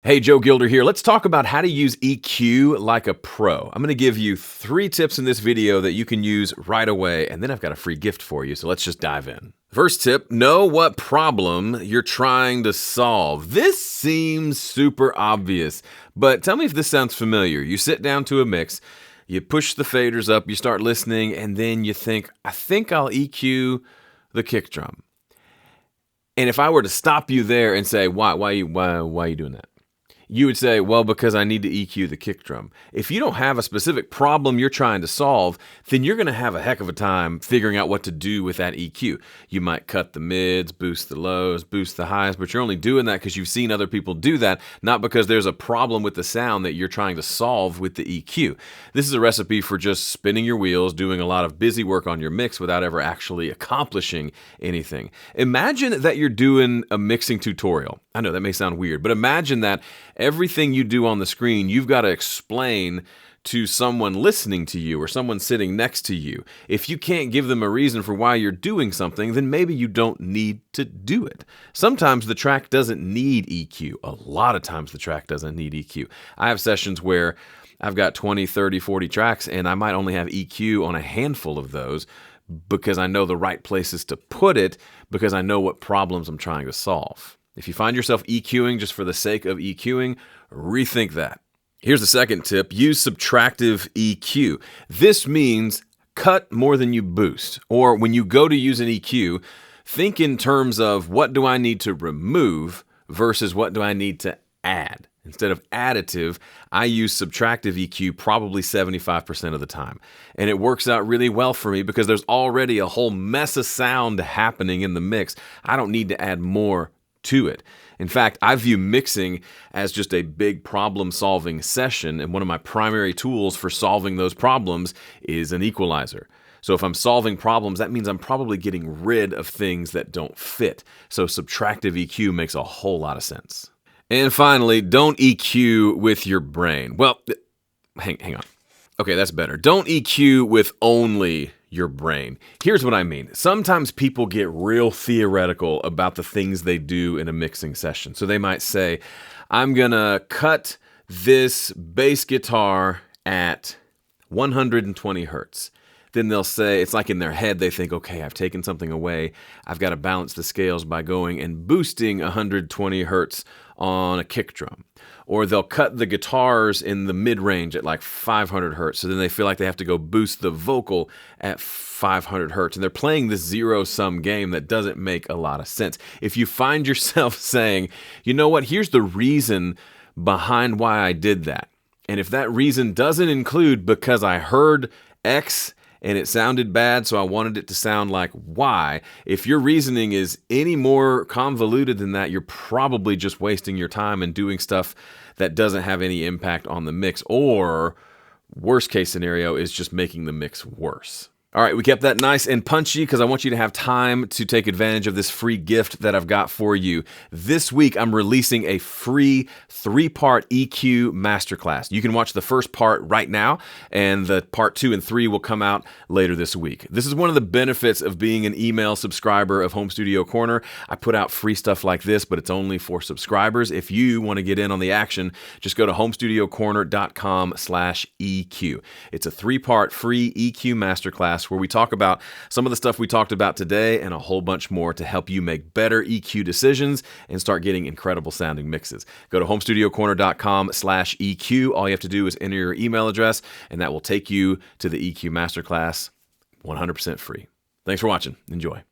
Hey, Joe Gilder here. Let's talk about how to use EQ like a pro. I'm going to give you 3 tips in this video that you can use right away, and then I've got a free gift for you, so let's just dive in. First tip, know what problem you're trying to solve. This seems super obvious, but tell me if this sounds familiar. You sit down to a mix, you push the faders up, you start listening, and then you think, I think I'll EQ the kick drum. And if I were to stop you there and say, why are you doing that? You would say, well, because I need to EQ the kick drum. If you don't have a specific problem you're trying to solve, then you're going to have a heck of a time figuring out what to do with that EQ. You might cut the mids, boost the lows, boost the highs, but you're only doing that because you've seen other people do that, not because there's a problem with the sound that you're trying to solve with the EQ. This is a recipe for just spinning your wheels, doing a lot of busy work on your mix without ever actually accomplishing anything. Imagine that you're doing a mixing tutorial. I know that may sound weird, but imagine that everything you do on the screen, you've got to explain to someone listening to you or someone sitting next to you. If you can't give them a reason for why you're doing something, then maybe you don't need to do it. Sometimes the track doesn't need EQ. A lot of times the track doesn't need EQ. I have sessions where I've got 20, 30, 40 tracks, and I might only have EQ on a handful of those because I know the right places to put it, because I know what problems I'm trying to solve. If you find yourself EQing just for the sake of EQing, rethink that. Here's the second tip. Use subtractive EQ. This means cut more than you boost. Or when you go to use an EQ, think in terms of what do I need to remove versus what do I need to add. Instead of additive, I use subtractive EQ probably 75% of the time. And it works out really well for me because there's already a whole mess of sound happening in the mix. I don't need to add more to it. In fact, I view mixing as just a big problem-solving session, and one of my primary tools for solving those problems is an equalizer. So if I'm solving problems, that means I'm probably getting rid of things that don't fit. So subtractive EQ makes a whole lot of sense. And finally, don't EQ with your brain. Well, hang on. Okay, that's better. Don't EQ with only your brain. Here's what I mean. Sometimes people get real theoretical about the things they do in a mixing session. So they might say, I'm gonna cut this bass guitar at 120 hertz. Then they'll say, it's like in their head, they think, okay, I've taken something away. I've got to balance the scales by going and boosting 120 hertz on a kick drum. Or they'll cut the guitars in the mid-range at like 500 hertz. So then they feel like they have to go boost the vocal at 500 hertz. And they're playing this zero-sum game that doesn't make a lot of sense. If you find yourself saying, you know what, here's the reason behind why I did that. And if that reason doesn't include because I heard X and it sounded bad, so I wanted it to sound like Y. If your reasoning is any more convoluted than that, you're probably just wasting your time and doing stuff that doesn't have any impact on the mix, or worst case scenario is just making the mix worse. All right, we kept that nice and punchy because I want you to have time to take advantage of this free gift that I've got for you. This week, I'm releasing a free 3-part EQ masterclass. You can watch the first part right now, and the part 2 and 3 will come out later this week. This is one of the benefits of being an email subscriber of Home Studio Corner. I put out free stuff like this, but it's only for subscribers. If you want to get in on the action, just go to homestudiocorner.com/EQ. It's a 3-part free EQ masterclass where we talk about some of the stuff we talked about today and a whole bunch more to help you make better EQ decisions and start getting incredible sounding mixes. Go to homestudiocorner.com/EQ. All you have to do is enter your email address, and that will take you to the EQ Masterclass 100% free. Thanks for watching. Enjoy.